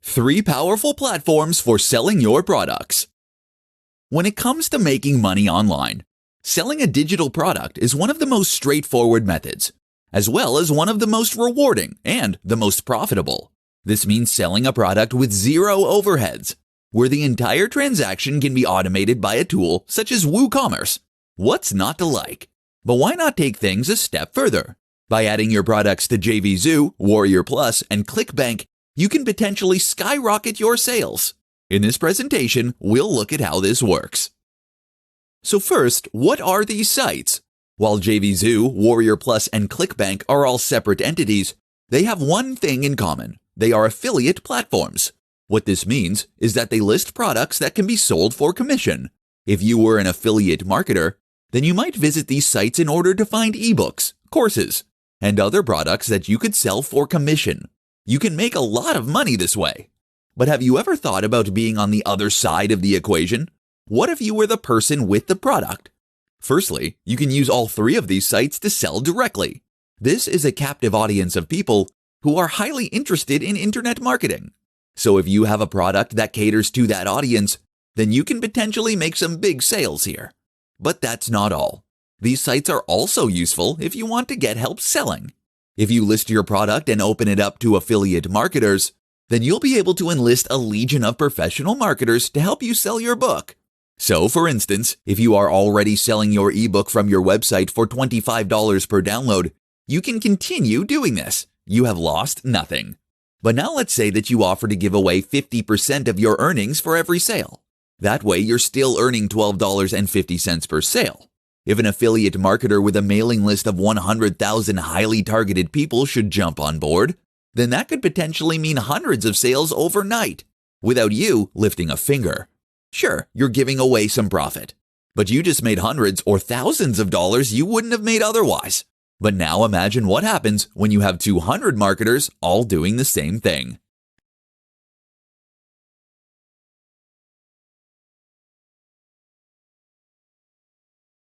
3 powerful platforms for selling your products. When it comes to making money online, selling a digital product is one of the most straightforward methods, as well as one of the most rewarding and the most profitable. This means selling a product with zero overheads, where the entire transaction can be automated by a tool such as WooCommerce. What's not to like? But why not take things a step further? By adding your products to JVZoo, Warrior Plus, and ClickBank, you can potentially skyrocket your sales. In this presentation, we'll look at how this works. So first, what are these sites? While JVZoo, Warrior Plus, and ClickBank are all separate entities, they have one thing in common. They are affiliate platforms. What this means is that they list products that can be sold for commission. If you were an affiliate marketer, then you might visit these sites in order to find ebooks, courses, and other products that you could sell for commission. You can make a lot of money this way. But have you ever thought about being on the other side of the equation? What if you were the person with the product? Firstly, you can use all 3 of these sites to sell directly. This is a captive audience of people who are highly interested in internet marketing. So if you have a product that caters to that audience, then you can potentially make some big sales here. But that's not all. These sites are also useful if you want to get help selling. If you list your product and open it up to affiliate marketers, then you'll be able to enlist a legion of professional marketers to help you sell your book. So, for instance, if you are already selling your ebook from your website for $25 per download, you can continue doing this. You have lost nothing. But now let's say that you offer to give away 50% of your earnings for every sale. That way, you're still earning $12.50 per sale. If an affiliate marketer with a mailing list of 100,000 highly targeted people should jump on board, then that could potentially mean hundreds of sales overnight, without you lifting a finger. Sure, you're giving away some profit, but you just made hundreds or thousands of dollars you wouldn't have made otherwise. But now imagine what happens when you have 200 marketers all doing the same thing.